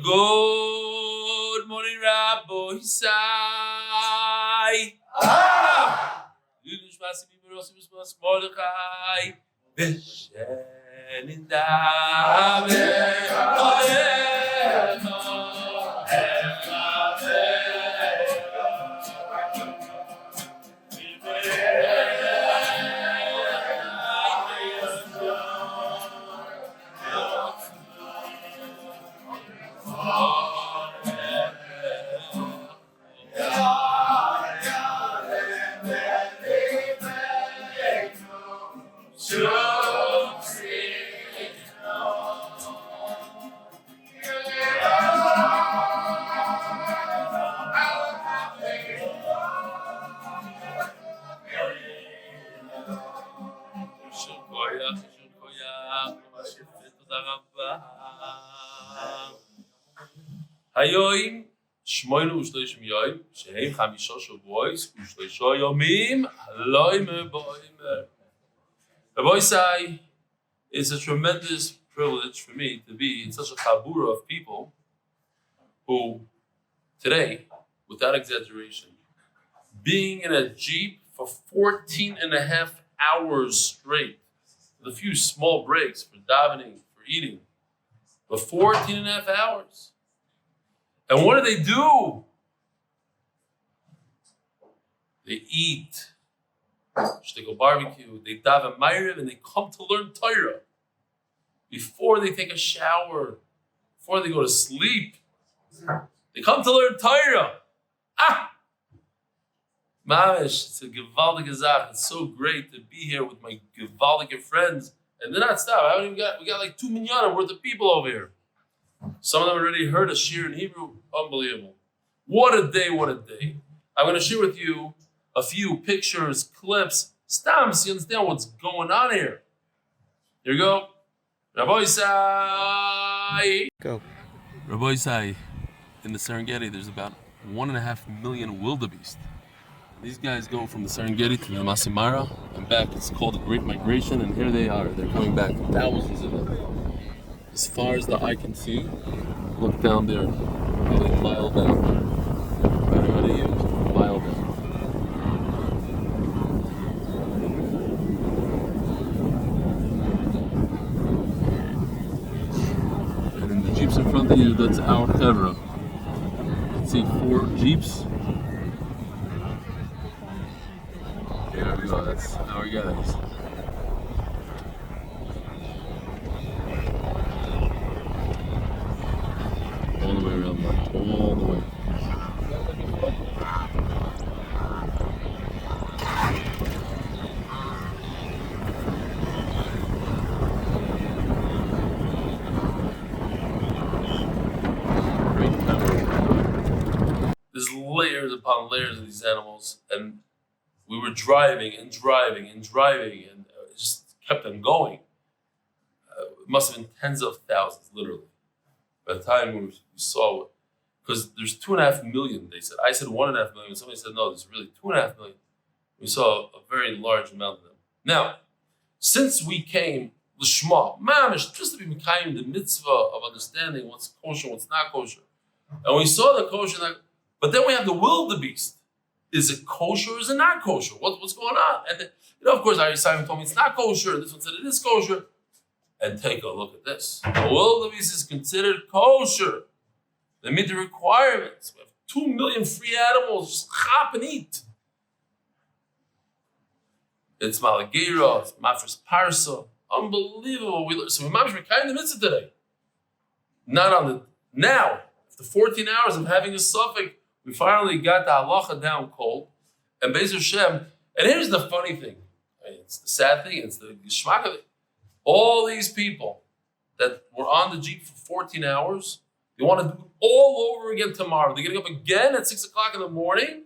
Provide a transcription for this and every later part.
Good morning, Rabbi Sai. היום 38 יום, שהם 5 שבועות ו3 ימים, לא מבוימר. Rabbi Sai, it's a tremendous privilege for me to be in such a chabura of people who, today, without exaggeration, being in a jeep for 14 and a half hours straight, with a few small breaks for davening, for eating, but 14 and a half hours. And what do? They eat, they go barbecue, they daven MDY'er, and they come to learn Torah before they take a shower, before they go to sleep. They come to learn Torah. Mamish, it's a gewaldige Zach. It's so great to be here with my gewaldige friends. And they're not stop. We got like 2 minyanim worth of people over here. Some of them already heard a shir in Hebrew. Unbelievable. What a day, what a day. I'm going to share with you a few pictures, clips, stamps. You understand what's going on here. Here you go. Rabbi Sai. Go. Rabbi Sai. In the Serengeti, there's about 1.5 million wildebeest. These guys go from the Serengeti to the Masimara and back. It's called the Great Migration, and here they are. They're coming back, thousands of them. As far as the eye can see, look down there, probably a mile down. What do you use? A mile down. And in the jeeps in front of you, that's our Chaverim. You can see 4 jeeps. There we go, that's our guys. All the way around, Mark. All the way. layers upon layers of these animals, and we were driving and driving and driving, and it just kept on going. It must have been tens of thousands, literally. By the time we saw it, because there's 2.5 million, they said. I said 1.5 million. Somebody said, no, there's really 2.5 million. We saw a very large amount of them. Now, since we came, l'shma, mamish, just to be mekayim the mitzvah of understanding what's kosher, what's not kosher. And we saw the kosher, but then we have the wildebeest. Is it kosher or is it not kosher? What's going on? And then, of course, Simon told me it's not kosher. This one said it is kosher. And take a look at this. The wildebeest is considered kosher. They meet the requirements. We have 2 million free animals. Just chop and eat. It's malagira, it's mafres parsa. Unbelievable. So we managed to kind the mitzvah today. Not on the now. After 14 hours of having a suffix, we finally got the halacha down cold. And Be'ez Hashem. And here's the funny thing. It's the sad thing. It's the geschmack of it. All these people that were on the Jeep for 14 hours, they want to do it all over again tomorrow. They're getting up again at 6 o'clock in the morning.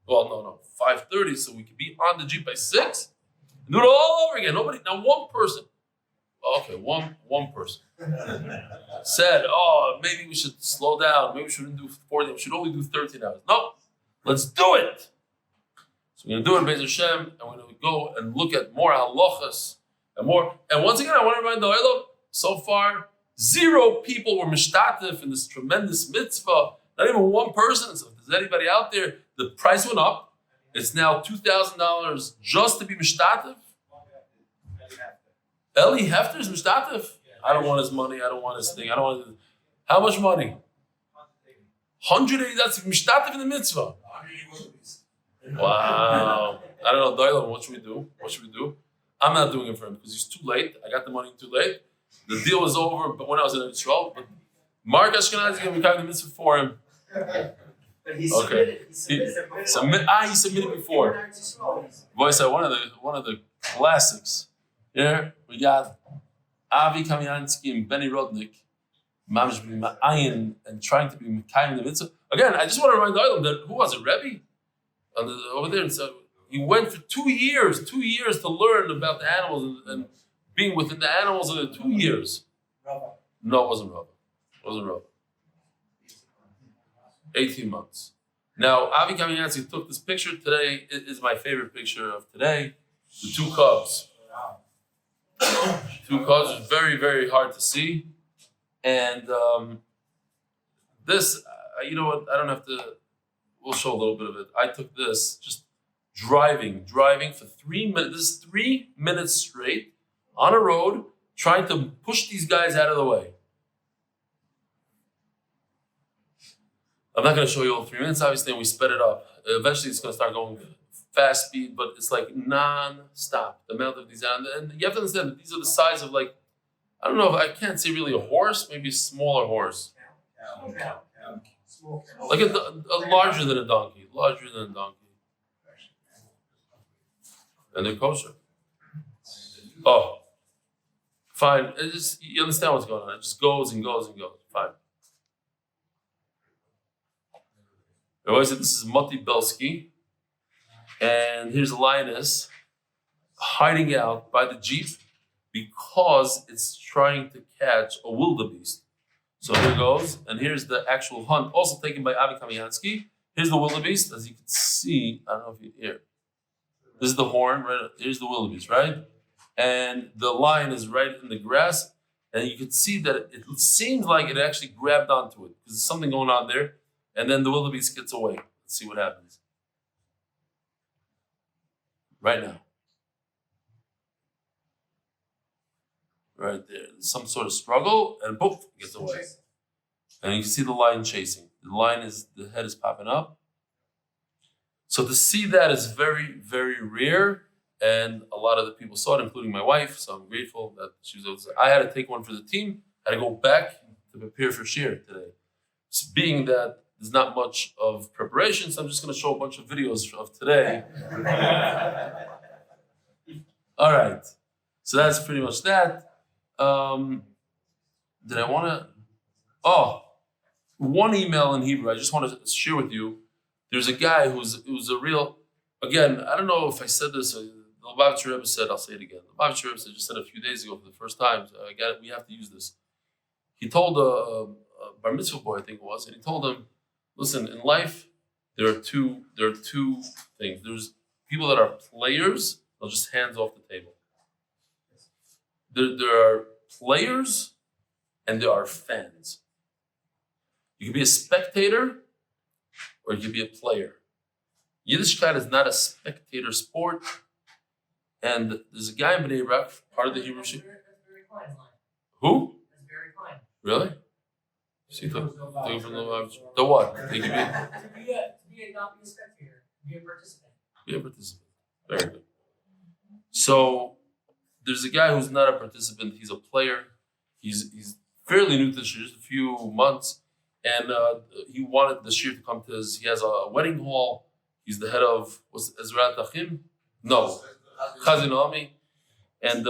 Well, no, 5:30, so we could be on the Jeep by 6. Do it all over again. Nobody, now one person. Okay, one person said, "Oh, maybe we should slow down. Maybe we shouldn't do 14. We should only do 13 hours." No, let's do it. So we're gonna do it, Be'ez Hashem, and we're gonna go and look at more halachas and more. And once again, I want to remind the Olam, so far 0 people were mishtatif in this tremendous mitzvah. Not even one person. So if there's anybody out there, the price went up. It's now $2,000 just to be mishtatif. Eli Hefter is mishtatif. I don't want his money. I don't want his thing. I don't want his... How much money? 180. That's mishtatif in the mitzvah. Wow. I don't know, Dylan, what should we do? I'm not doing it for him because he's too late. I got the money too late. The deal was over, but when I was in Israel, but Mark Ashkenazi is going to be kind of mitzvah for him. But he submitted. He submitted before. Voice, one of the classics. Here we got Avi Kamiansky and Benny Rodnick, Mamish Ma'ayin, and trying to be Mekayim the mitzvah. Again, I just want to remind the Olam that who was it, Rebbe? Over there, and so he went for 2 years to learn about the animals and being within the animals of the 2 years. No, it wasn't Rabba. 18 months. Now, Avi Kamiansky took this picture today. It is my favorite picture of today. The 2 cubs. 2 cubs is very, very hard to see. And this, you know what? I don't have to. We'll show a little bit of it. I took this just driving for 3 minutes. This is 3 minutes straight on a road, trying to push these guys out of the way. I'm not going to show you all 3 minutes, obviously, and we sped it up. Eventually, it's going to start going fast speed, but it's like non-stop. The amount of these animals. And you have to understand that these are the size of like, I don't know, I can't say really a horse, maybe a smaller horse. Like a larger than a donkey. And they're kosher. Oh, fine. You understand what's going on. It just goes and goes and goes. Fine. I always said this is Moti Belsky. And here's a lioness hiding out by the Jeep because it's trying to catch a wildebeest. So here goes, and here's the actual hunt, also taken by Avi Kamiansky. Here's the wildebeest, as you can see. I don't know if you hear. This is the horn, right? Here's the wildebeest, right? And the lion is right in the grass, and you can see that it seems like it actually grabbed onto it because there's something going on there. And then the wildebeest gets away. Let's see what happens. Right now. Right there. There's some sort of struggle, and poof, it gets away. And you can see the lion chasing. The head is popping up. So to see that is very, very rare. And a lot of the people saw it, including my wife. So I'm grateful that she was able to. I had to take one for the team. I had to go back to prepare for Shir today. So being that there's not much of preparation, so I'm just going to show a bunch of videos of today. All right. So that's pretty much that. Did I want to? Oh, one email in Hebrew. I just want to share with you. there's a guy who's a real. Again, I don't know if I said this. The Lubavitcher Rebbe said, I'll say it again. The Lubavitcher Rebbe just said a few days ago for the first time. We have to use this. He told a bar mitzvah boy, I think it was, and he told him, listen, in life, there are two things. There's people that are players, they'll just hands off the table. There are players and there are fans. You can be a spectator or you can be a player. Yiddishkeit is not a spectator sport. And there's a guy in Birevach, part of the Hebrew Shul. Who? That's very fine. Really? See, the what? To be not be a spectator, be a participant. Be a participant. Very good. So there's a guy who's not a participant. He's a player. He's fairly new to the shir, just a few months, and he wanted the shir to come to his. He has a wedding hall. He's the head of what's Ezrat Achim? No, Chazin Ami, and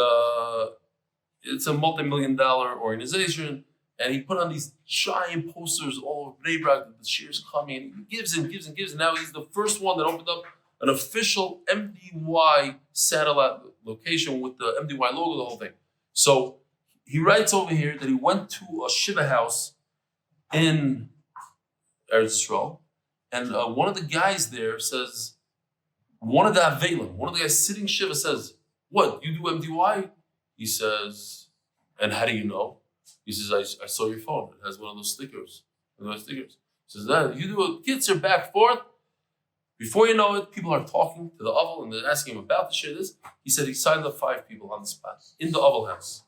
it's a multi-million-dollar organization. And he put on these giant posters all over Birevach that the shir is coming, and he gives and gives and gives. And now he's the first one that opened up an official MDY satellite location with the MDY logo, the whole thing. So he writes over here that he went to a shiva house in Eretz Yisrael, and one of the guys there says, one of the Avelim, one of the guys sitting shiva says, "What, you do MDY?" He says, "And how do you know?" He says, I saw your phone. It has one of those stickers. He says, you do a kitzer back forth. Before you know it, people are talking to the oval and they're asking him about the share this. He said he signed up 5 people on the spot in the oval house.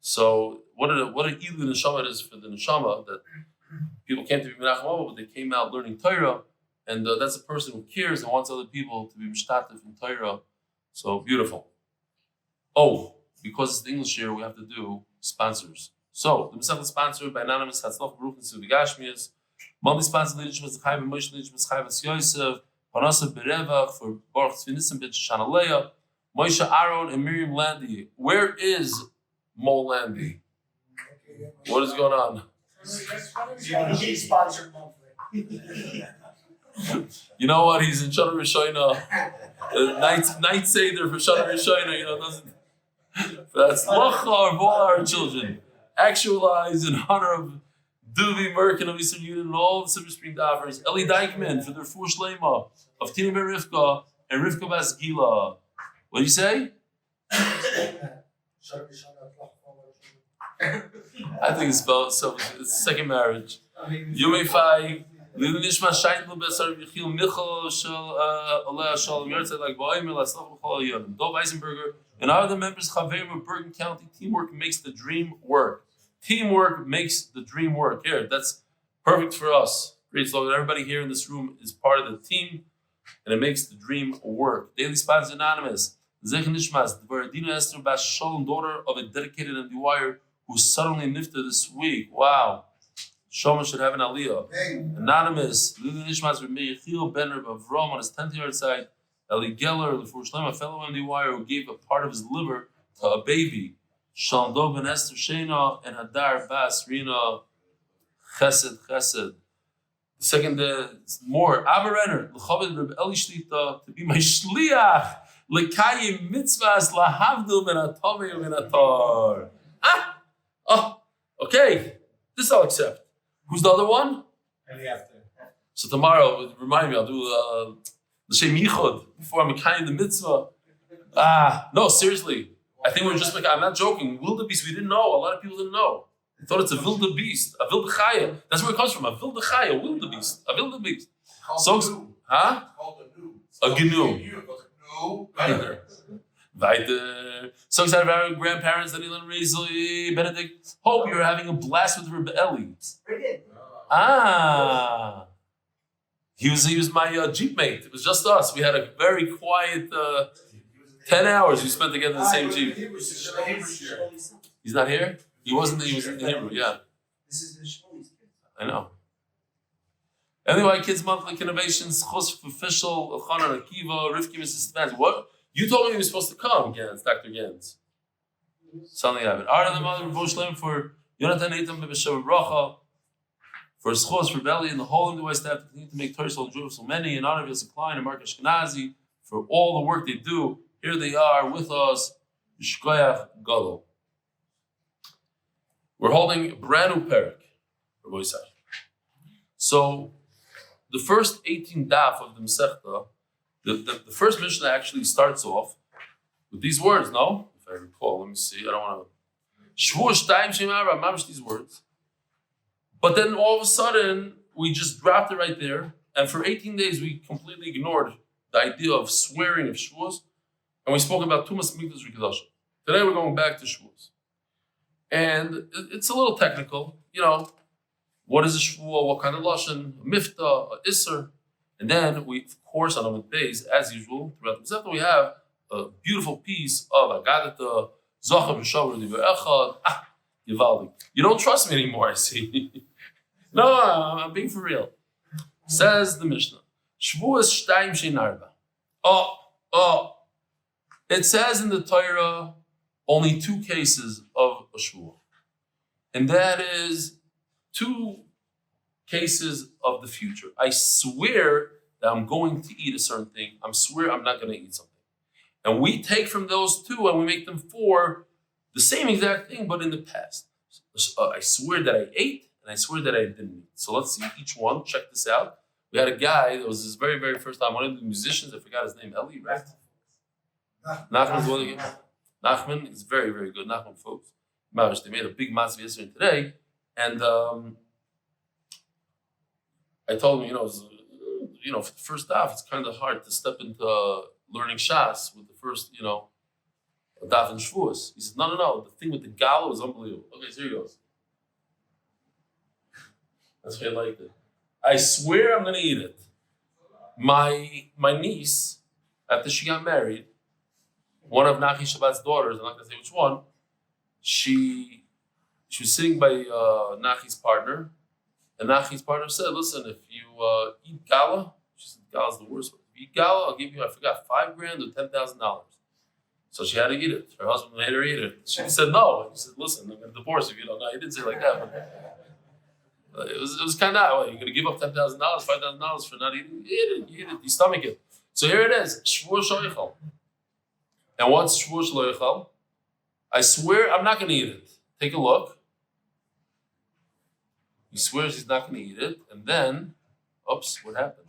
So what an Eli neshama it is for the neshama that people came to be menachem oval, but they came out learning Torah, and that's a person who cares and wants other people to be mishtatif in Torah. So beautiful. Oh, because it's the English year, we have to do sponsors. So, the Masech is sponsored by anonymous Hatzlacha, bruchnius, Gashmias. Monthly sponsor leadership was Chaverim of Bergen County, Yosef, Parnasa, Birevach for Baruch, Tzvi, Nissim, Shoshana, Leah, Moshe Aron Miriam Landy. Where is Mo Landy? What is going on? He's sponsored monthly. You know what? He's in Shoshana. Night Seder for Shoshana, doesn't. That's Hatzlacha of all our children. ActualEyes in honor of Duvie, Merkin of Eastern Union and all the Silver Spring daffers. Eli Dyckman for their Refuah sheleimah of Teenuk Rivka and Rivka bas Gira. What do you say? I think it's about so it's second marriage. Yumi Feig, Leah Nishma Shayin Lubesar Yichil Michal Shel Leah Shalom Yertzeh like Boimel Hatzlacha B'chol Yonim. Dov Eisenberger and other members Chaverim of Bergen County. Teamwork makes the dream work. Teamwork makes the dream work. Here, that's perfect for us. Great slogan. Everybody here in this room is part of the team, and it makes the dream work. Daily sponsor anonymous. Zech Nishmas, the Varadina Esther Bas Shalom, daughter of a dedicated MDY'er who suddenly nifted this week. Wow. Shoma should have an aliyah. Anonymous. Lili Nishmas with Meir Benner of Rome on his 10th yard side. Eli Geller, the Refuah sheleimah, a fellow MDY'er who gave a part of his liver to a baby. Shalom Dov ben Esther Shena and Hadar Bas Rina Chesed. The second more Abba Renner l'chaved Reb Eli Shlita to be my shliach l'kayim mitzvahs lahavdil min hatomei u'min hator. Okay, this I'll accept. Who's the other one? So tomorrow, remind me, I'll do l'shem yichud before I'm mekayim the mitzvah. No, seriously. I think we're just like, I'm not joking. Wildebeest, we didn't know. A lot of people didn't know. They thought it's a wildebeest, a wildechaya. That's where it comes from, a wildechaya, wildebeest, a wildebeest. So, huh? A gnu. Weiter. So excited about our grandparents, Daniel and Rezoy, Benedict. Hope you're having a blast with Reb Eli. He was my Jeep mate. It was just us. We had a very quiet 10 hours we spent together in the same Jeep. He's not here? He was in the Hebrew, yeah. This is the Shmuel's kid. I know. Anyway, Kids Monthly Innovations, Chosf Official, Elchanan Akiva, Rivki, Mrs. Stefansky. What? You told me he was supposed to come, Gans, Dr. Gans. Suddenly I have it. Art of the Mother, Refuah sheleimah for Yonatan Eitam B'Shevuos, For Zechuos, for Beli, and the whole MDY'er staff to continue to make Torah so enjoyable so many, in honor of Yosef Klein and Mark Ashkenazi, for all the work they do. Here they are with us. Yishkoyach Gadol. We're holding a brand new parak. So, the first 18 daf of the Masechta, the first Mishnah actually starts off with these words, no? If I recall, let me see. I don't want to. Shevuos time shemara, mamish these words. But then all of a sudden, we just dropped it right there. And for 18 days, we completely ignored the idea of swearing of Shevuos. And we spoke about Tumas Mikdash Rikadash. Today, we're going back to Shevuos. And it's a little technical, what is a Shevuah, what kind of Lashon, a Mifta, a Isser. And then we, of course, on Amud Beis, as usual, throughout the Masechta, we have a beautiful piece of Agadata, Zachar B'Shavar Divrei Yivaldi. You don't trust me anymore, I see. No, I'm being for real. Says the Mishnah, Shevuos Shtayim Shein Arba. It says in the Torah only 2 cases of a Shevuah. And that is 2 cases of the future. I swear that I'm going to eat a certain thing. I swear I'm not going to eat something. And we take from those 2 and we make them 4, the same exact thing, but in the past. I swear that I ate and I swear that I didn't eat. So let's see each one. Check this out. We had a guy that was his very, very first time, one of the musicians, I forgot his name, Eli, right? Nachman's one again. Nachman is very, very good. Nachman, folks. They made a big matzah yesterday and today. And I told him, for the first daf, it's kind of hard to step into learning Shas with the first, daf and Shevuos. He said, no. The thing with the Gala was unbelievable. Okay, so here he goes. That's why I liked it. I swear I'm going to eat it. My niece, after she got married, one of Nachi Shabbat's daughters, I'm not going to say which one, she was sitting by Nachi's partner, and Nachi's partner said, listen, if you eat Gala, she said, Gala's the worst one. If you eat Gala, I'll give you, I forgot, $5,000 or $10,000. So she had to eat it. Her husband made her eat it. She said no. He said, listen, I'm going to divorce you. No, he didn't say it like that. But it was kind of, you're going to give up $10,000, $5,000 for not eating? Eat it. You stomach it. So here it is. Shevuos Shoichel. And what's Shevuos Shoichel? I swear I'm not going to eat it. Take a look. He swears he's not going to eat it. And then, oops, what happened?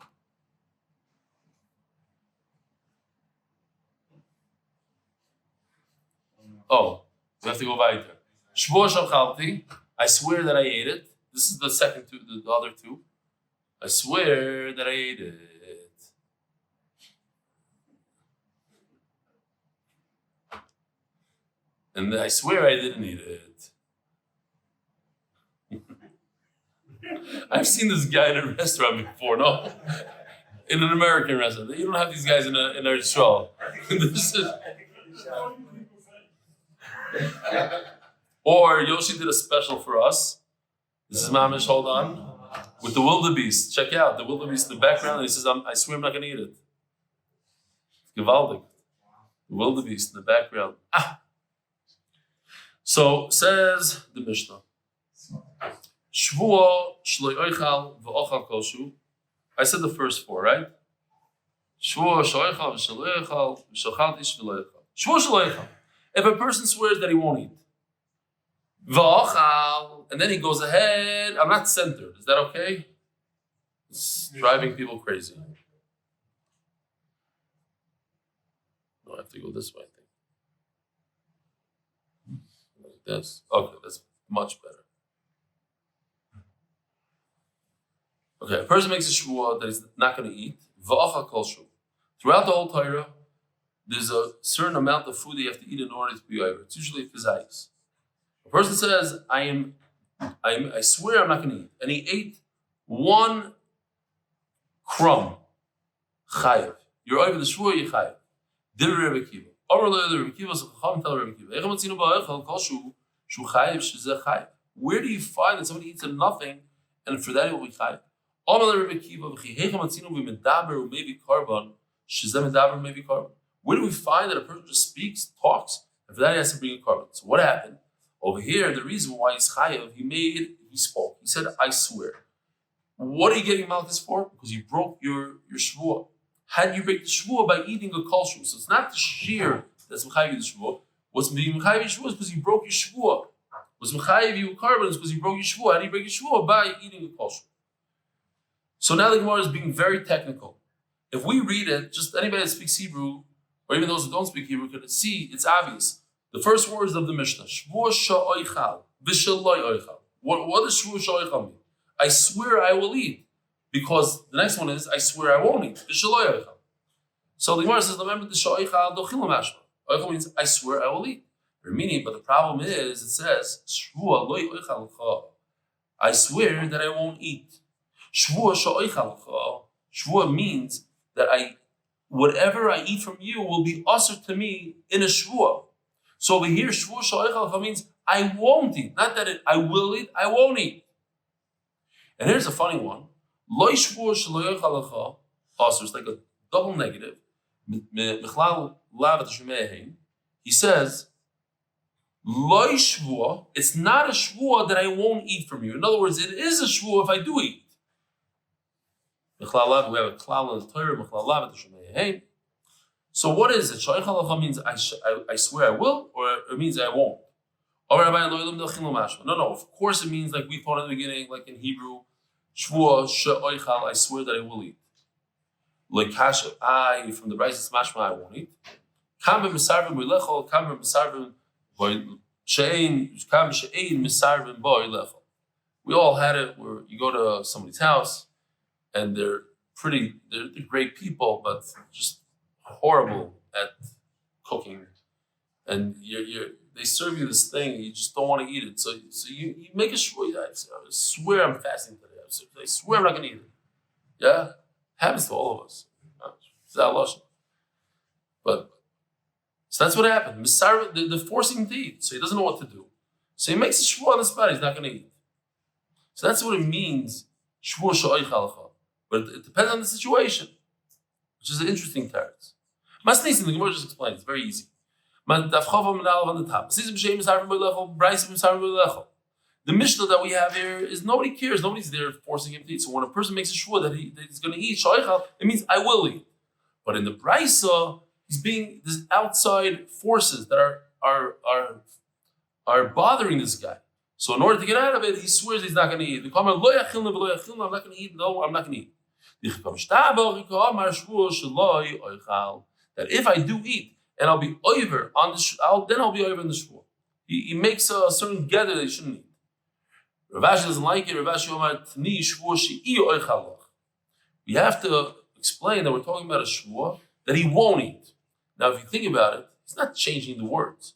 Oh, we have to go weiter. Shevuos Shochalti. I swear that I ate it. This is the second 2, the other 2. I swear that I ate it. And I swear I didn't eat it. I've seen this guy in a restaurant before, no? In an American restaurant. You don't have these guys in a show. Or Yoshi did a special for us. This is Mamish, hold on. With the wildebeest. Check out the wildebeest in the background. And he says, I swear I'm not going to eat it. Gewaldig. The wildebeest in the background. So says the Mishnah. Shevuah shloi oichal v'ochal koshu. I said the first 4, right? Shevuah shloi oichal v'shloi oichal v'shochal ish v'loi oichal. Shevuah shloi oichal. If a person swears that he won't eat, v'ochal, and then he goes ahead, I'm not centered. Is that okay? It's driving people crazy. No, I have to go this way, I think. Like this. Okay, that's much better. Okay, a person makes a shevuah that he's not going to eat. V'ochal kol shu. Throughout the whole Torah, there's a certain amount of food that you have to eat in order to be over. It's usually kazayis. A person says, I swear I'm not going to eat. And he ate 1 crumb. Chayev. You're over the shvuah, you're chayev. Dir Rebbe Kiva. Amar lo Rebbe Kiva, so Chacham tell Rebbe Kiva. Echem atzinu ba'echel kol shu chayev shezeh chayev. Where do you find that somebody eats nothing and for that it will be chayev? Amar lo Rebbe Kiva, echem atzinu v'medaber u'mevi karban shezeh medaber u'mevi karban. Where do we find that a person just speaks, talks, and for that he has to bring a carbon? So what happened? Over here, the reason why he's chayev, he spoke. He said, I swear. What are you getting malchus for? Because you broke your Shevuah. How do you break the Shevuah? By eating a kol Shevuah. So it's not the shear that's mechayiv the Shevuah. What's being mechayiv your Shevuah is because you broke your Shevuah. What's mechayiv you carbon is because you broke your Shevuah. How do you break your Shevuah? By eating a kol Shevuah. So now the Gemara is being very technical. If we read it, just anybody that speaks Hebrew, or even those who don't speak Hebrew, can see it's obvious. The first words of the Mishnah, Shevuah sha'oichal, v'shaloi oichal. What does Shevuah sha'oichal mean? I swear I will eat. Because the next one is, I swear I won't eat. V'shaloi oichal. So the Gemara says, remember the sha'oichal dochilam mashma. Oichal means, I swear I will eat. Meaning, but the problem is, it says, Shevuah loi oichal l'cha. I swear that I won't eat. Shevuah sha'oichal l'cha. Shevuah means that whatever I eat from you will be usher to me in a Shevuah. So over here, Shevuah sha'oichal l'cha means I won't eat. Not that I will eat, I won't eat. And here's a funny one. Loi Shevuah sha'oichal l'cha. Usher, it's like a double negative. He says, Loi Shevuah, it's not a Shevuah that I won't eat from you. In other words, it is a Shevuah if I do eat. We have a klal in the Torah. So what is it? Sha'oichal means I swear I will, or it means I won't. No. Of course it means like we thought in the beginning, like in Hebrew, Shevuah sha'oichal, I swear that I will eat. Like kasha, from the Bryce mashma I won't eat. Kam b'misarvim b'lechol, kam b'misarvim b'lechol. We all had it where you go to somebody's house and they're great people, but just horrible at cooking. And they serve you this thing and you just don't want to eat it. So you make a shvuah. I swear I'm fasting today. I swear I'm not going to eat it. Yeah? Happens to all of us. But so that's what happened. They're forcing him to eat, so he doesn't know what to do. So he makes a shvuah on the spot. He's not going to eat. So that's what it means. Shevuah sha'oichal l'cha. But it depends on the situation, which is an interesting teretz. Mas Nissim, the Gemara just explains. It's very easy. Daf Yomi on the top. The Mishnah that we have here is nobody cares. Nobody's there forcing him to eat. So when a person makes a shvuah that he's going to eat sha'oichal, it means I will eat. But in the Brisa, there's outside forces that are bothering this guy. So in order to get out of it, he swears he's not going to eat. I'm not going to eat. No, I'm not going to eat. That if I do eat and I'll be over on the, then I'll be over in the shvuah. He makes a certain gather that he shouldn't eat. Ravashi doesn't like it. Ravashi we have to explain that we're talking about a shvuah that he won't eat. Now, if you think about it, he's not changing the words.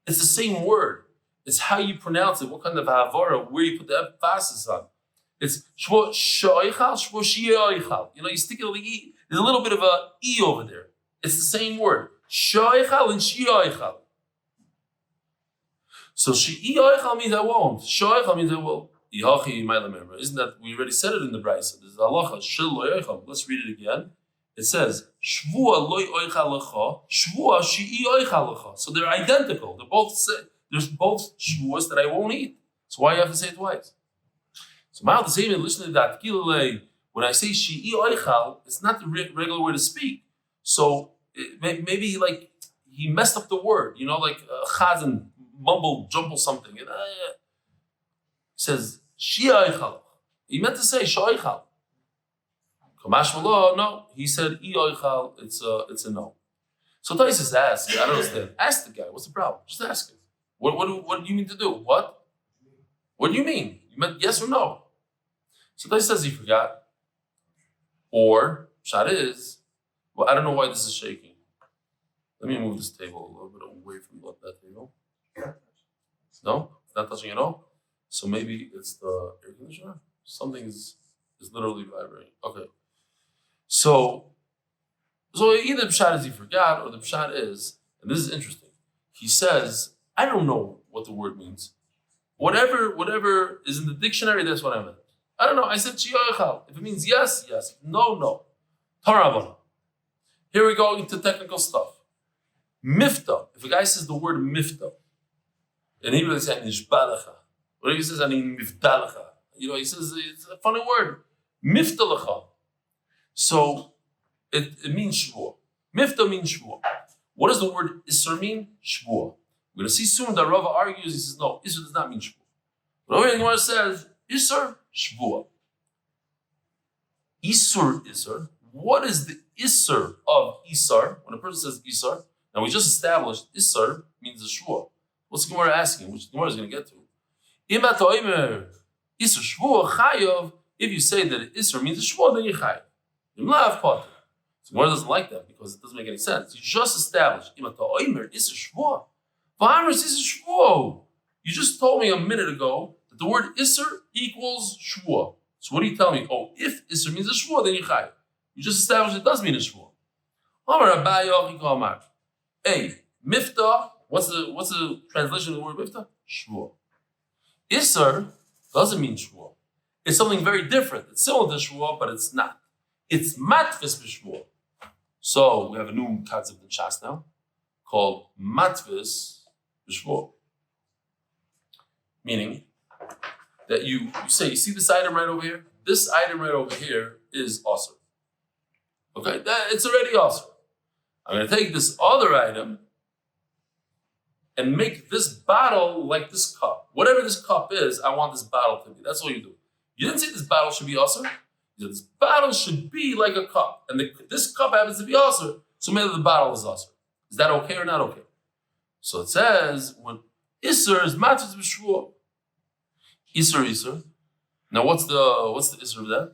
It's the same word. It's how you pronounce it, what kind of havara, where you put the emphasis on. It's shvuah sha'oichal, shvuah she'oichal. You stick it on the e. There's a little bit of a e over there. It's the same word. Sha'oichal and she'oichal. So she'oichal means I won't. Sha'oichal means I will. Isn't that, we already said it in the Brisa. There's halacha, shel. Let's read it again. It says, Shevuah loy oichal lecha, Shevuah she'i oichal lecha. So they're identical. There's both Shevuahs that I won't eat. So why you have to say it twice? So Ma'al the same listen to that. When I say she'i oichal, it's not the regular way to speak. So maybe like he messed up the word, like chazan jumble something. And says she'i oichal. He meant to say she'oichal. No, he said "Ioichal." It's a no. So Taisus asks, I don't understand. Ask the guy, what's the problem? Just ask him. What do you mean to do? What? What do you mean? You meant yes or no? So Taisus says he forgot. Or shot is, well, I don't know why this is shaking. Let me move this table a little bit away from that table. No, it's not touching at all. So maybe it's the air conditioner. Something is literally vibrating. Okay. So either the pshat is he forgot, or the pshat is, and this is interesting. He says, I don't know what the word means. Whatever is in the dictionary, that's what I meant. I don't know. I said she'oichal. If it means yes, yes. No, no. Tarabana. Here we go into technical stuff. Mifta. If a guy says the word mifta, in Hebrew they say nishbalacha. What if he says ani mifdalacha? He says it's a funny word. Mifta lecha. So it means Shevuah. Mifta means Shevuah. What does the word Isser mean? Shevuah. We're going to see soon that Rava argues. He says, no, Isser does not mean Shevuah. But over here, the Gemara says, Isser, Shevuah. Isser. What is the Isser of Isar? When a person says Isar, now we just established Isar means a Shevuah. What's the Gemara asking? Which the Gemara is going to get to. Isser Shevuah Chayav. If you say that Isser means a Shevuah, then you're Chayav. So the Gemara doesn't like that because it doesn't make any sense. You just established Isser Shevuah. You just told me a minute ago that the word Isser equals Shevuah. So what do you tell me? Oh, if Isser means a Shevuah, then you're Chayav. You just established it does mean a Shevuah. Hey, Mifta, what's the translation of the word Mifta? Shevuah. Isser doesn't mean Shevuah. It's something very different. It's similar to Shevuah, but it's not. It's matvis b'Shvuah. So we have a new concept in Shas now called matvis b'Shvuah. Meaning that you say, you see this item right over here? This item right over here is awesome. Okay, it's already awesome. I'm going to take this other item and make this bottle like this cup. Whatever this cup is, I want this bottle to be. That's all you do. You didn't say this bottle should be awesome. You said this bottle should be like a cup. And this cup happens to be awesome, so maybe the bottle is awesome. Is that okay or not okay? So it says, when Isser is matzus b'Shvuah. Isser. Now what's the Isser of that?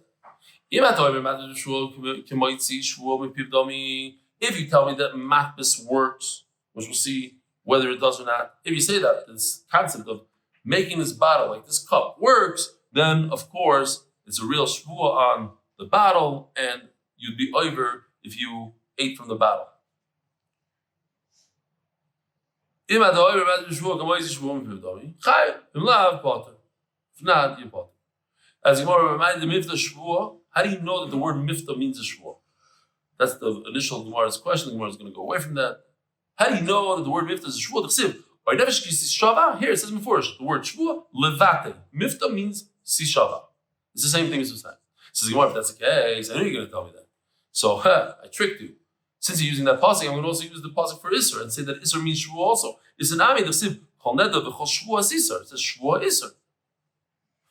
If you tell me that matvis works, which we'll see whether it does or not, if you say that this concept of making this bottle like this cup works, then of course it's a real shvuah on the bottle, and you'd be over if you ate from the bottle. If not, you're potter. As you more remind the mifta shvuah, how do you know that the word mifta means a shvuah? That's the initial Gemara's question. The Gemara is going to go away from that. How do you know that the word mifta is a shvuah? Here it says before the word shvuah levate. Mifta means sishava. It's the same thing as Shoshana. Says Gemara, if that's the case, I knew you're going to tell me that. So I tricked you. Since you're using that pasuk, I'm going to also use the pasuk for Isser and say that Isser means shvuah also. It's an ami d'chsiv kol neder v'chol shvuah Isser. It says shvuah Isser.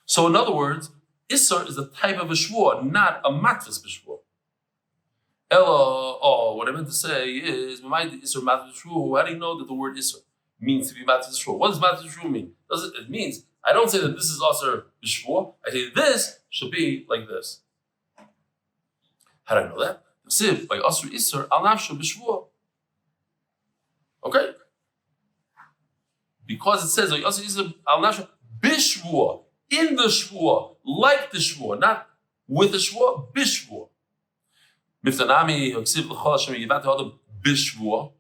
So in other words, Isser is a type of a shvuah, not a matvis b'shvuah. What I meant to say is, how do you know that the word Isser means to be matvis b'shvuah? What does matvis b'shvuah mean? It means, I don't say that this is Isser b'shvuah. I say this should be like this. How do I know that? By Isser Isser al nafsho b'shvuah. Okay? Because it says Isser Isser al nafsho b'shvuah. In the shvuah, like the shvuah, not with the shvuah, bishvuah. Miftanami yoksiv l'chol Hashem yivat ha'adam bishvuah.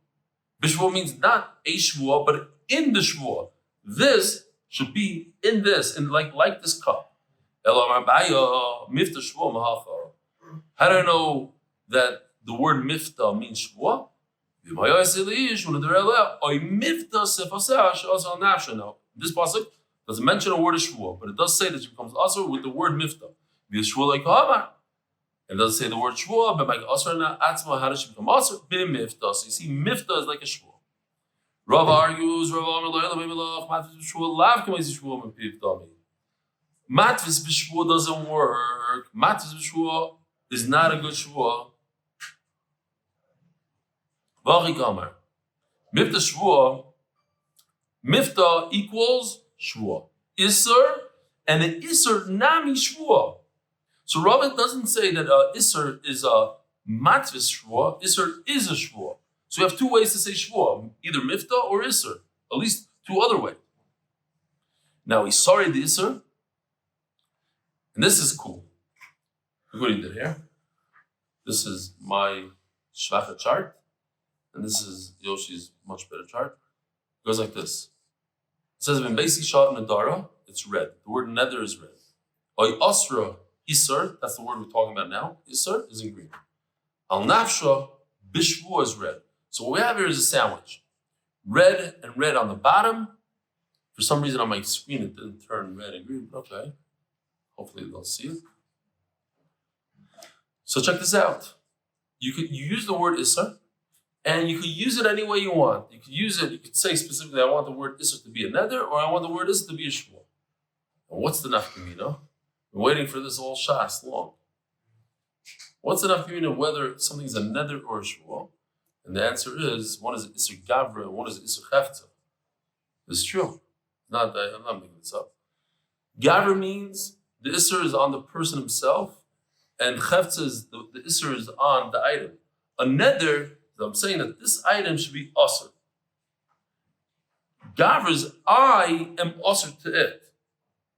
Bishvuah means not a shvuah, but in the shvuah. This should be in this, and like this cup. How do I know that the word mifta means shvuah? This pasuk doesn't mention a word of Shevuah, but it does say that it becomes also with the word mifta. It doesn't say the word Shevuah, but like also how does she become also? Mifta. So you see, mifta is like a Shevuah. Rava argues, Matvis b'Shvuah doesn't work. Matvis b'Shvuah is not a good Shevuah. Mifta Shevuah, mifta equals Shvuah. Isser, and an Isser nami Shvuah. So Rava doesn't say that Isser is a matvis Shvuah. Isser is a Shvuah. So we have two ways to say Shvuah, either mifta or Isser. At least two other ways. Now he's sorry the Isser, and this is cool. Look what he did here. This is my Shvacha chart, and this is Yoshi's much better chart. It goes like this. It says in basic shot nadara, it's red. The word nether is red. Oy asra isar, that's the word we're talking about now. Isar is in green. Al nafsha bishvuah is red. So what we have here is a sandwich. Red and red on the bottom. For some reason on my screen it didn't turn red and green, but okay. Hopefully they'll see it. So check this out. You use the word Isser, and you could use it any way you want. You could say specifically, I want the word Isser to be a neder, or I want the word Isser to be a shvuah. And what's the nafkamina? We're waiting for this all shas long. What's the nafkamina whether something's a neder or a shvuah? And the answer is, one is Isser Gavra, and one is Isser Chefta. It's true. I'm not making this up. Gavra means the Isser is on the person himself, and Chefta is the Isser is on the item. A neder, I'm saying that this item should be Asr. Gavra is I am Asr to it.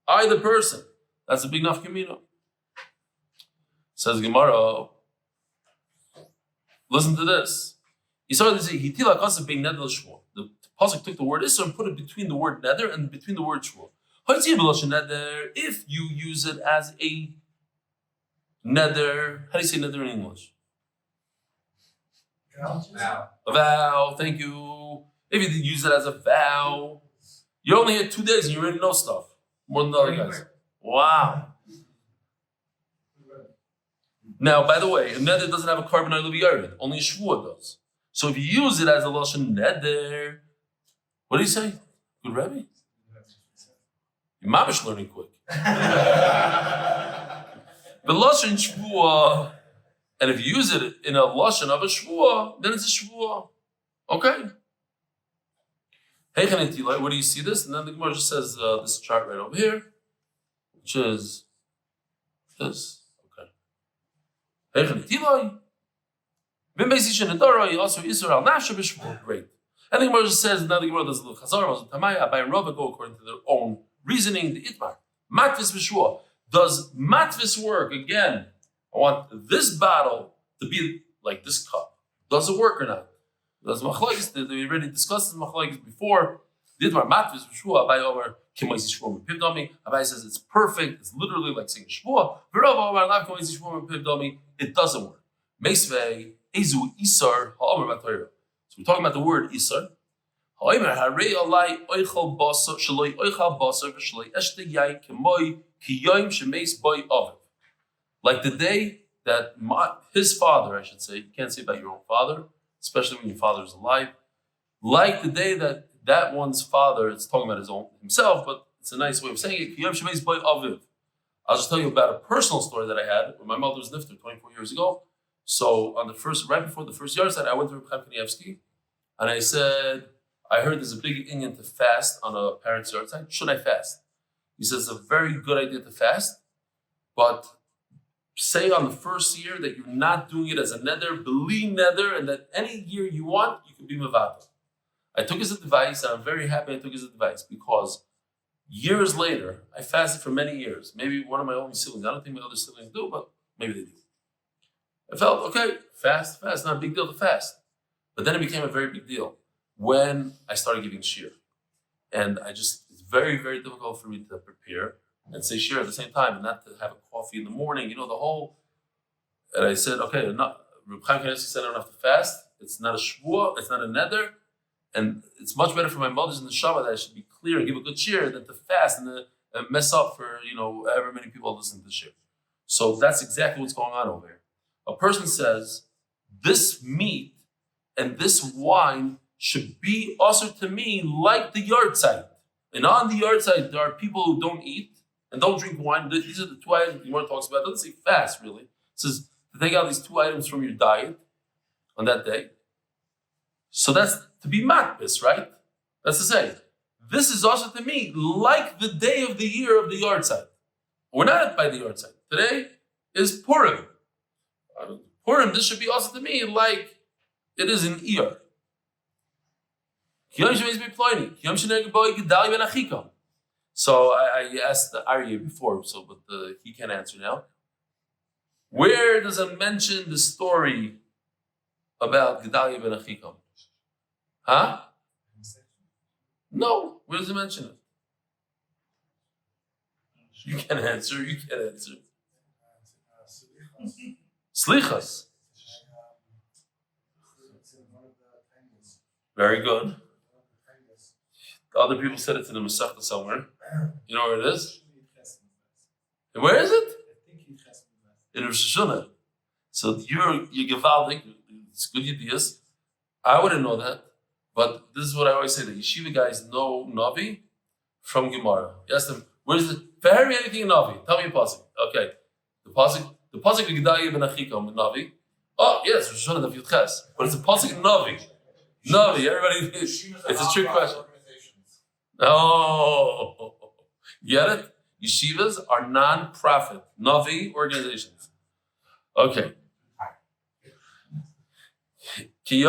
I, the person. That's a big nafkamina. Says Gemara, listen to this. The pasuk took the word Isser and put it between the word neder and between the word shvuah. If you use it as a neder, how do you say neder in English? Vow. A vow, thank you. If you use it as a vow, you're only here 2 days and you already know stuff more than the other guys. Wow. Now, by the way, a neder doesn't have a carbon MDY'er, only a shvuah does. So if you use it as a lashon neder, what do you say? Good Rebbe? Your mom is learning quick. But lashon shvuah, and if you use it in a lashon of a shvuah, then it's a shvuah. Okay. Hey, where do you see this? And then the Gemara just says this chart right over here, which is this. Okay. Hey, great. And the Gemara just says, now the Gemara does a little chazar, Abai and Rava go according to their own reasoning, the itmar. Matvis v'shua. Does matvis work? Again, I want this bottle to be like this cup. Does it work or not? Does machlokes, we already discussed this machlokes before. The itmar matvis v'shua, Abai over, Kimoisi shvuah mepivdami. Abai says it's perfect, it's literally like saying shvuah. Rava over, lav Kimoisi shvuah mepivdami. It doesn't work. Meisvei, Ezu Isar ha'omer b'Torah. So we're talking about the word Isar. Ha'omer harei alai oichal basar shaloi oichal basar v'shaloi eshte yain kemoi ki yoim shemeis boi aviv. Like the day that his father, I should say, you can't say about your own father, especially when your father is alive. Like the day that one's father, it's talking about himself, but it's a nice way of saying it. Ki yoim shemeis boi aviv. I'll just tell you about a personal story that I had when my mother was nifter 24 years ago. So on right before the first yard side, I went to Reb Chaim and I said, I heard there's a big inyan to fast on a parent's yard side. Should I fast? He says it's a very good idea to fast, but say on the first year that you're not doing it as a neder, believe neder, and that any year you want, you can be mevata. I took his advice, and I'm very happy I took his advice because years later, I fasted for many years. Maybe one of my only siblings. I don't think my other siblings do, but maybe they do. I felt, okay, fast, not a big deal to fast. But then it became a very big deal when I started giving shir. And it's very, very difficult for me to prepare and say shir at the same time and not to have a coffee in the morning, and I said, okay, Reb Chaim said I don't have to fast. It's not a shvuah, it's not a neder. And it's much better for my mothers in the Shabbat that I should be clear and give a good shir than to fast and mess up for, however many people listening to the shir. So that's exactly what's going on over here. A person says, this meat and this wine should be also to me like the yard side. And on the yard side, there are people who don't eat and don't drink wine. These are the two items the Gemara talks about. It doesn't say fast, really. It says to take out these two items from your diet on that day. So that's to be matbis, right? That's to say, this is also to me like the day of the year of the yard side. We're not by the yard side. Today is Purim. Purim, this should be also to me like it is in Iyar. So I asked the Aryeh before, but he can't answer now. Where does it mention the story about Gedalia ben Achikam? Huh? No. Where does it mention it? You can answer. Slichas. Very good. Other people said it's in the Masechta somewhere. You know where it is? And where is it? In Shoshana. So you're gewaldig. It's good ideas. I wouldn't know that, but this is what I always say: the yeshiva guys know Navi from Gemara. You ask them, "Where's the very anything in Navi? Tell me a pasuk." Okay, the pasuk Gedaliah ben Achikam in Navi. Oh yes, Shoshana Daf Ches, but it's a pasuk in Navi. Navi, everybody. It's a trick question. Oh, you get it? Yeshivas are non-profit Navi organizations. Okay. Like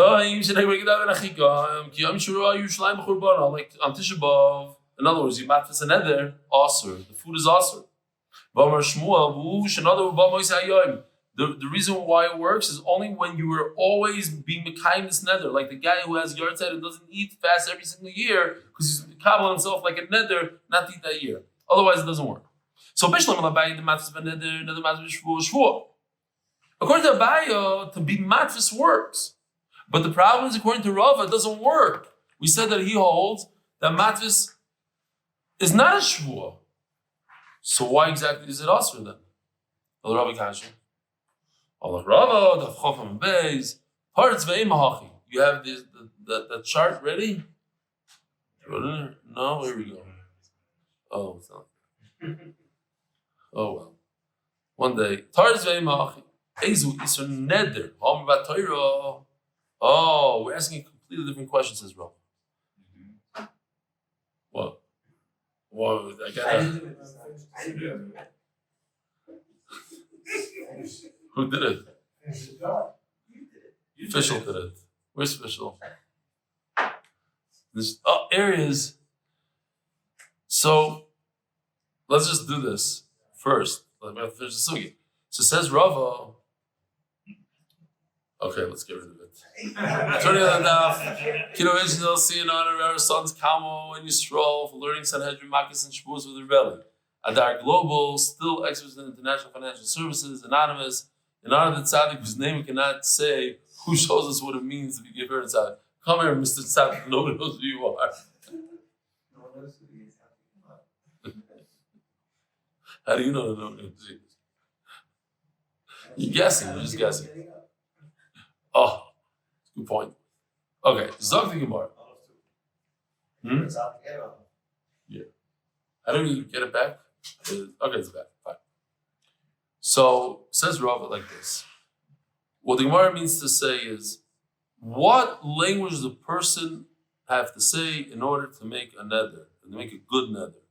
on Tisha B'Av, in other words, you matfis an eder, aser. The food is aser. The reason why it works is only when you are always being mekayim this nether, like the guy who has yard and doesn't eat fast every single year because he's mekabel himself like a nether, not to eat that year. Otherwise, it doesn't work. So Bishlam Abai the matfis ben nether, another matfis shvuah. According to Abaya, to be matfis works. But the problem is, according to Rava, it doesn't work. We said that he holds that matvis is not a shvuah. So why exactly is it asr then? El Rabbi Kasha. Allah Rava, Daf Yomi Beis, Tzvi Mahachi. You have the chart ready? No, here we go. Oh, it's not. Oh well. One day, Tzvi Mahachi. Ezu Isur Neder. Oh, we're asking a completely different question, says Rob. What? Whoa, I gotta... Who did it? Official did it. Where's official? This areas. So let's just do this first. Let me finish the sugi. So says Rava. Okay, let's get rid of it. Turning on the daf, Kino Israel, see in honor of our sons Kamo and Yisrael for learning Sanhedrin, Makis, and Shevuos with Rebelli. Adar Global, still experts in international financial services, anonymous, in honor of the tzaddik whose name we cannot say, who shows us what it means to be given tzaddik. Come here, Mr. Tzaddik, nobody knows who you are. How do you know nobody knows who? You're guessing, you're just guessing. Oh, good point. Okay, Zog the Gemara. Yeah. How do we get it back? Okay, it's back. Fine. So, says Rava like this. What the Gemara means to say is, what language does a person have to say in order to make a nether, to make a good nether?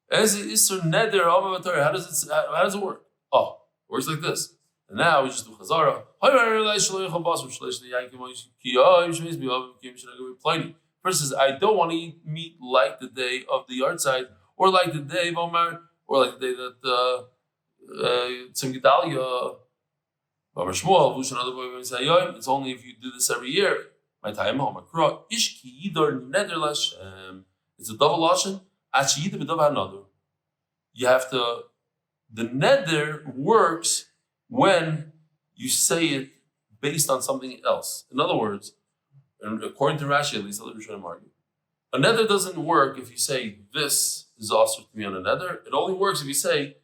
As it is nether, how does it work? Oh, it works like this. And now we just do Chazara. First says, I don't want to eat meat like the day of the yard side, or like the day of Omar, or like the day that Tzim Gedalia, it's only if you do this every year. My time, it's a double lashon. You have to, the nether works when you say it based on something else. In other words, and according to Rashi, at least, I'll try to argue. A nether doesn't work if you say this is also to be on a nether. It only works if you say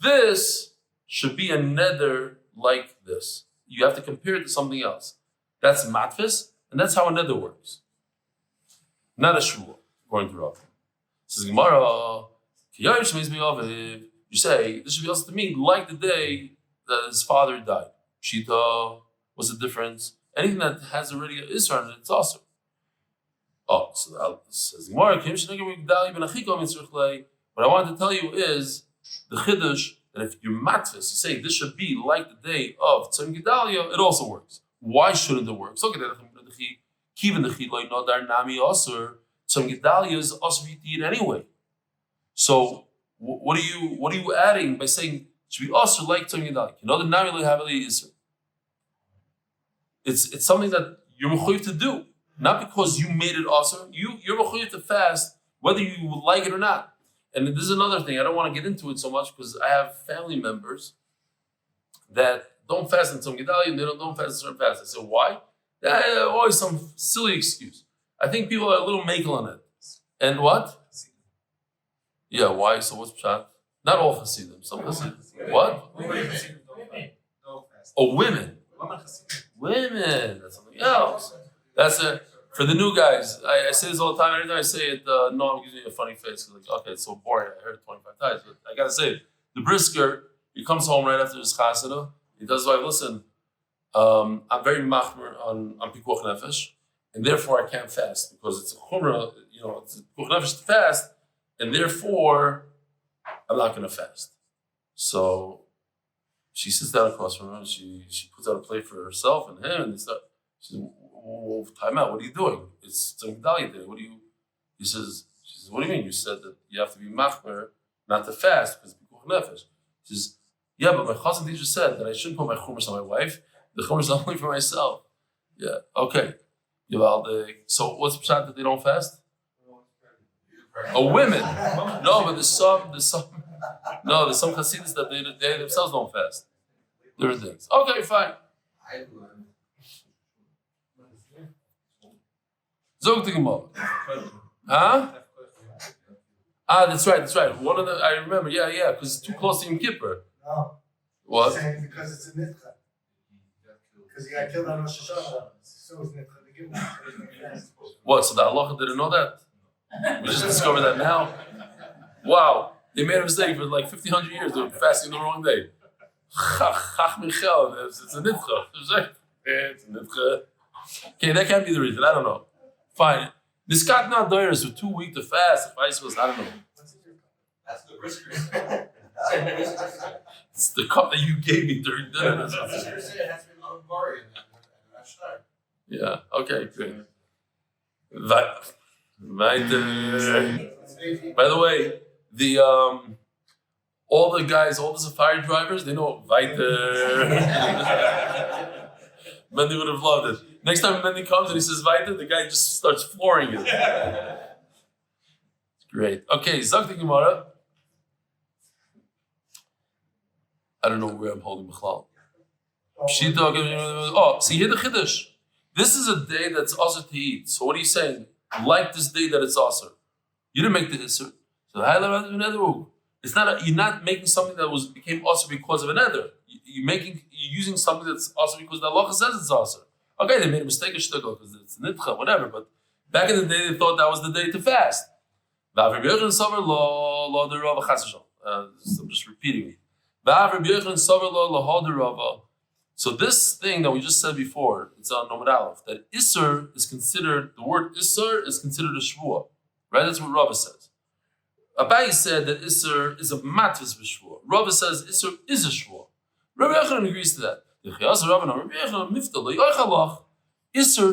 this should be a nether like this. You have to compare it to something else. That's matfis, and that's how a nether works. Not a shvuah, according to Rav. Says Gemara, you say this should be also to mean like the day that his father died. Shita, what's the difference? Anything that has already an Isra in it, it's awesome. Oh, so that says Gemara, what I wanted to tell you is the chiddush that if you're matfis, you say this should be like the day of Tzim Gedalia, it also works. Why shouldn't it work? So Tzim Gedalia is also to eat anyway. So what are you adding by saying it should be also like Tzim Gedalia? You know the Nami Lehavali is. It's something that you're mechuyev to do, not because you made it awesome. You're mechuyev to fast whether you like it or not. And this is another thing. I don't want to get into it so much because I have family members that don't fast in Tzim Gedalia and they don't fast in certain fast. I said, why? Always some silly excuse. I think people are a little makel on it. And what? Yeah, why? So what's pshat? Not all Hasidim. Some Hasidim. What? Oh, women. Women. That's something else. That's for the new guys. I say this all the time. Every time I say it, Noam gives me a funny face. Like, okay, it's so boring. I heard it 25 times, but I gotta say it. The brisker, he comes home right after his chasana. He does like, listen, I'm very machmer on pikuach nefesh, and therefore I can't fast because it's a chumrah. It's a pikuach nefesh to fast, and therefore I'm not going to fast. So she sits down across from him and she puts out a plate for herself and him, and they start. She says, "Well, time out. What are you doing? It's a medallion day. What do you?" She says, "What do you mean? You said that you have to be machmer not to fast because pikuach nefesh." She says, "Yeah, but my chazan teacher said that I shouldn't put my chumras on my wife. The chumras is only for myself." Yeah, okay. So what's the pshat that they don't fast? Oh, women. No, but there's some chasidus that they themselves don't fast. There are things. Okay, fine. Zog the Gemara. Huh? That's right. One of the I remember. Yeah, because it's too close to Yom Kippur. No. What? Saying because it's a nitcha. Because he got killed on Shoshana. So it's nitcha. What? So the halacha didn't know that? We just discovered that now? Wow. They made a mistake for like 1,500 years. They were fasting the wrong day. Chach Michel. It's a nitcha. It's a nitcha. Okay, that can't be the reason. I don't know. Fine. This got not doers were too weak to fast. If I don't know. That's the brisker. It's the cup that you gave me during dinner. It has to be Amud Beis and Yeah. Okay. Good. By the way, the all the safari drivers, they know weiter. Mendy would have loved it. Next time Mendy comes and he says weiter, the guy just starts flooring it. It's great. Okay, Zak the Gemara. I don't know where I'm holding Bichlal. See here the Chiddush. This is a day that's also to eat. So what are you saying? Like this day that it's also. You didn't make the Isser. So you're not making something that became also because of another. You're using something that's also because the Allah says it's also. Okay, they made a mistake of shtugal because it's nitcha, whatever. But back in the day, they thought that was the day to fast. So I'm just repeating it. So this thing that we just said before, it's on Amud Aleph, that Isser is considered, the word Isser is considered a Shevuah. Right? That's what Rava says. Abai said that Isser is a matvis b'Shvuah. Rava says Isser is a Shevuah. Rabbi Yochanan agrees to that. Isser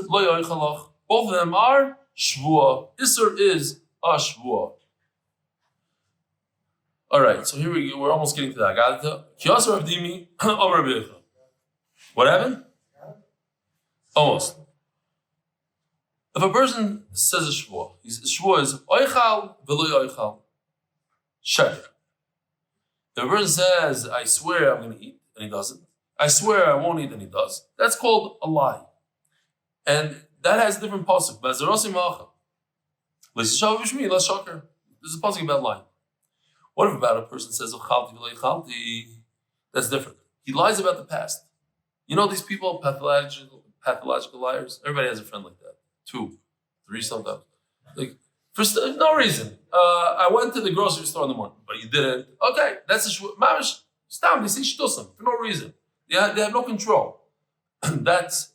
lo yoichalach. Both of them are Shevuah. Isser is a Shevuah. All right, so here we go. We're almost getting to that. What happened? Almost. If a person says a Shevuah, his Shevuah is oichal v'lo yoichal. Sheker. If a person says, I swear I'm going to eat, and he doesn't. I swear I won't eat, and he does. That's called a lie. And that has different pasuk. This is a pasuk about lying. What if about a person says, that's different. He lies about the past. You know these people, pathological liars? Everybody has a friend like that. 2, 3 sometimes. Like, for no reason. I went to the grocery store in the morning, but you didn't. Okay, that's a mamish. Stam, they say shtusam for no reason. They have no control. That's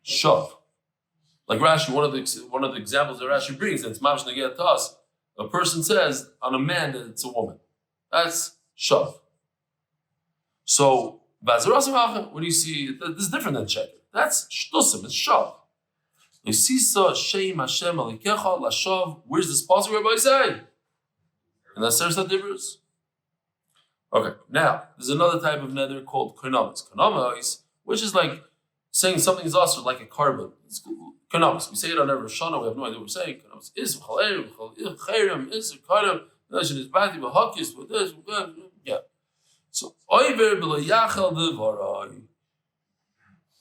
shav. Like Rashi, one of the examples that Rashi brings, and it's mamish neged to us. A person says on a man that it's a woman. That's shav. So, what do you see? This is different than sheker. That's shtusam. It's shav. Where's this possible? Everybody say. And that's there's that difference. Okay, now there's another type of nether called konamis, which is like saying something is also like a carbon. It's konamis. We say it on every Shoshana. We have no idea what we're saying. Konamis is chaverim is karam. Nation is bati b'hakis with this. Yeah. So oiver b'lo yachal devarai.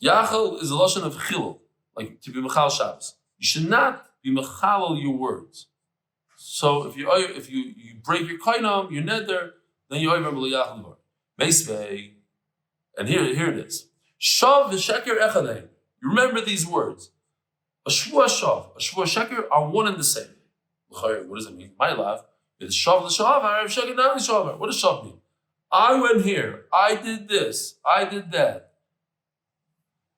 Yachal is a lashon of chilul. Like to be mechal Shabbos. You should not be mechal your words. So if you break your kainam, your nether, then you over b'lo yachal devarai. Meisvei, And here it is. Shav v'sheker echadein. You remember these words. A shvuah shav, a shvuah sheker are one and the same. What does it mean? My love. It's shav l'shav, I have sheker now l'shav. What does shav mean? I went here. I did this. I did that.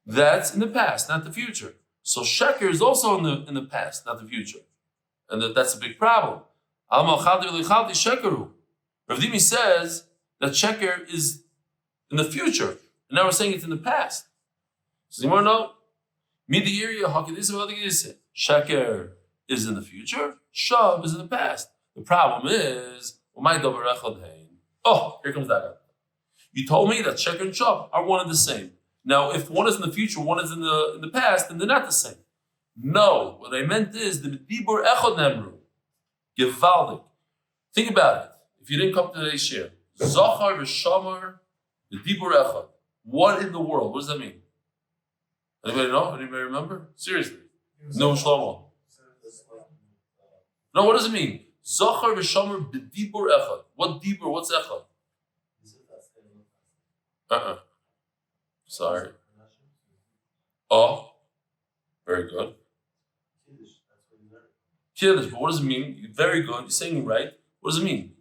That's in the past, not the future. So sheker is also in the past, not the future. And that's a big problem. Rav Dimi says that sheker is in the future. And now we're saying it's in the past. So you want to know? Sheker is in the future. Shav is in the past. The problem is, oh, here comes that guy. You told me that sheker and shav are one and the same. Now, if one is in the future, one is in the past, then they're not the same. No, what I meant is the dibur echad nemru, gevaldik. Think about it. If you didn't come to today's share, zachar v'shamar, the dibur echad. What in the world? What does that mean? Anybody know? Anybody remember? Seriously. No, Shlomo. No, what does it mean? Zachar v'shamar b'dibur echad. What dibur? What's echad? Sorry. Oh, very good. Kiddush, but what does it mean? Very good. You're saying it right. What does it mean?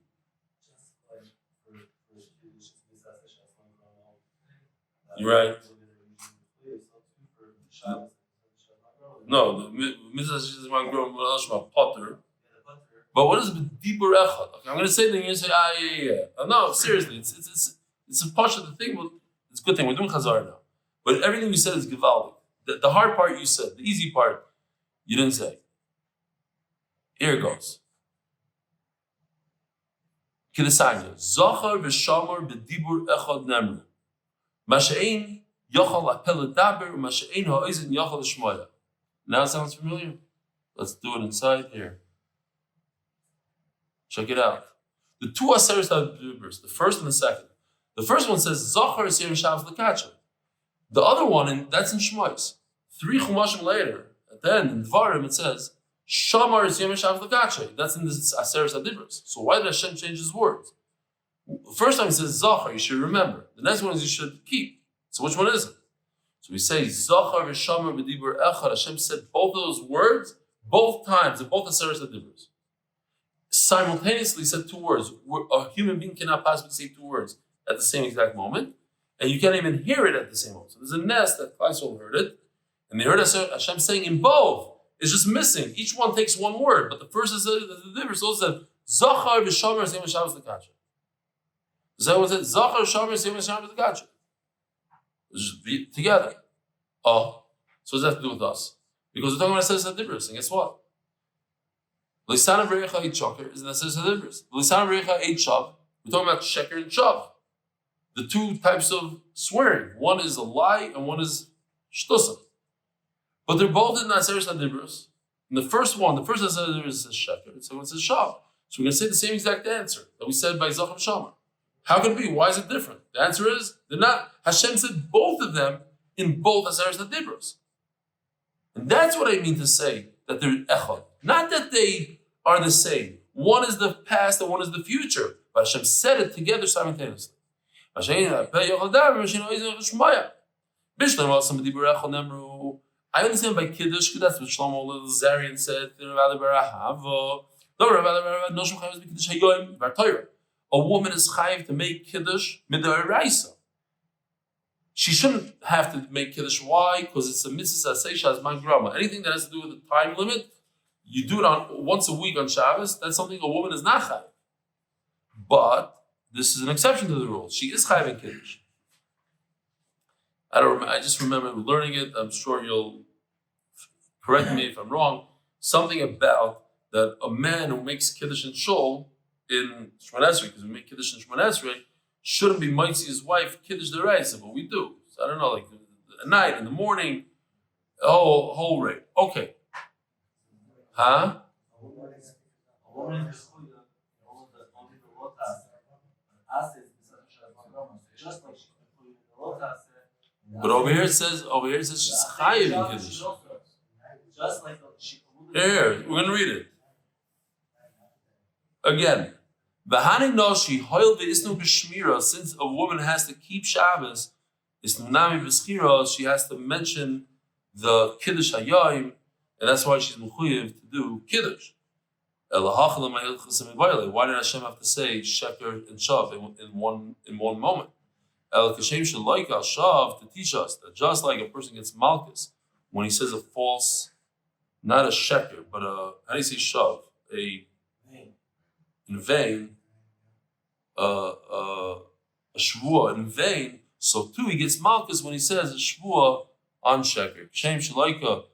You're right. No, the mitzvah is potter. But what is dibur echad? Okay, I'm going to say that you're going to say, yeah. No, seriously, it's a part of the thing. But it's a good thing. We're doing chazar now. But everything you said is gevaldik. The hard part you said. The easy part you didn't say. Here it goes. Kidesanya. Zachar v'shamar b'dibur echad nemru. Masha'ein yochal apel daber, masha'ein ha'oizen yochal shmoya. Now it sounds familiar? Let's do it inside here. Check it out. The two aseres diburs, the first and the second. The first one says Zachar is Yom Shabbos Lekacha. The other one, that's in Shmois. 3 Chumashim later, at the end in Dvarim it says Shamar is Yom Shabbos Lekacha. That's in the Aseres Adibros. So why did Hashem change his words? The first time he says Zachar, you should remember. The next one is you should keep. So which one is it? So we say Zachar v'Shamar b'Dibur Echad. Hashem said both of those words both times in both Aseres Adibros. Simultaneously said 2 words. A human being cannot possibly say 2 words at the same exact moment, and you can't even hear it at the same moment. So there's a nest that Klaisol heard it, and they heard Hashem saying in both. It's just missing. Each one takes 1 word, but the first is the difference. Also said Zachar v'Shamar Yom Shabbos Lekacha. Is that what it said? Zachar v'Shamar Yom Shabbos Lekacha. Just be together. Oh, so what does that have to do with us? Because we're talking about Aseres Adibros, and guess what? L'isana Berecha Eit Shoker is an Aseres Adibros. L'isana Berecha Eit Shav. We're talking about sheker and shav. The 2 types of swearing. One is a lie and one is shtusa. But they're both in the Aseres Adibros. And the first Aseres Adibros says sheker, and the second one says shav. So we're going to say the same exact answer that we said by Zachar Shamar. How can it be? Why is it different? The answer is, they're not. Hashem said both of them in both Aseres Adibros. And that's what I mean to say, that they're echad. Not that they are the same. One is the past and one is the future. But Hashem said it together simultaneously. I understand by Kiddush, because that's what Shlomo Zarian said. A woman is chayiv to make Kiddush mid'oraisa. She shouldn't have to make Kiddush. Why? Because it's a mitzvah seishas man grama. Anything that has to do with the time limit, you do it on once a week on Shabbos. That's something a woman is not chayiv. But this is an exception to the rule. She is chayiv in Kiddush. I just remember learning it. I'm sure you'll correct me if I'm wrong. Something about that a man who makes Kiddush in Shul in Shemon Esrei, because we make Kiddush in Shemon Esrei, shouldn't be mitzi his wife Kiddush D'Oraisa, but we do. So I don't know, like at night, in the morning, whole rate. Okay. Huh? But over here it says she's chayiv in Kiddush. Here, we're going to read it. Again. Since a woman has to keep Shabbos, is Nami B'Schira, she has to mention the Kiddush Hayayim, and that's why she's mechuyev to do Kiddush. Why did Hashem have to say Sheker and Shav in one moment? El Kashem Shalaika Shav to teach us that just like a person gets Malchus when he says a false, not a Sheker, but how do you say Shav? In vain, a Shevuos in vain. So too he gets Malchus when he says a Shevuos on Sheker. Kashem Shalaika.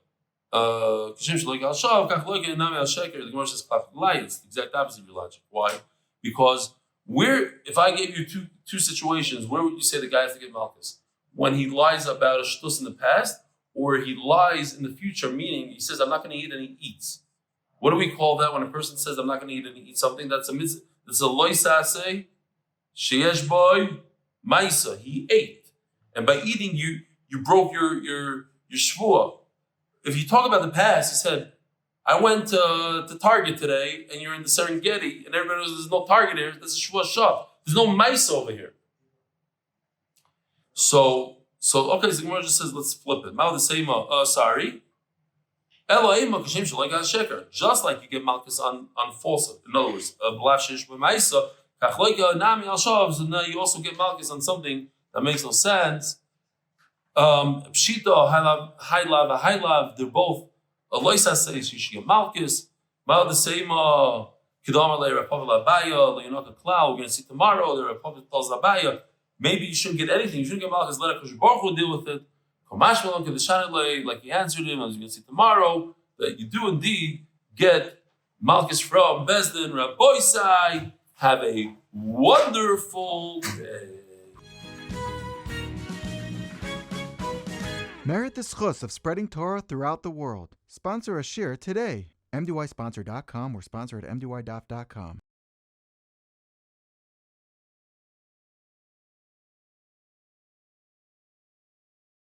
Kashem Shalaika Al Shav Kach Loika Nami Al Sheker. The Gemara says it's the exact opposite of your logic. Why? Because if I gave you two situations, where would you say the guy has to get Malchus? When he lies about a shtus in the past, or he lies in the future, meaning he says, I'm not going to eat and he eats. What do we call that when a person says, I'm not going to eat and he eats something? That's a mitzvah. That's a loisase, sheyesh boy, maisa. He ate. And by eating, you broke your shvuah. If you talk about the past, he said, I went to Target today, and you're in the Serengeti, and everybody knows there's no Target here. That's a Shevuos Shav. There's no mice over here. So okay, so the Gemara just says, let's flip it. Sorry. Just like you get Malchus on falsehood. In other words, so now you also get Malchus on something that makes no sense. Pshita, high lav, they're both. Loisa says you should get Malchus. Mal the same Kedama le Refuah Labaya, Leonaka Klau. We're going to see tomorrow. The Refuah tells Labaya. Maybe you shouldn't get anything. You shouldn't get Malchus. Let Baruch will deal with it. Like he answered him, as you're going to see tomorrow, that you do indeed get Malchus from Bezdin Rabboisai. Have a wonderful day. Merit the schus of spreading Torah throughout the world. Sponsor a shir today. MDYsponsor.com or sponsor at MDYDaf.com.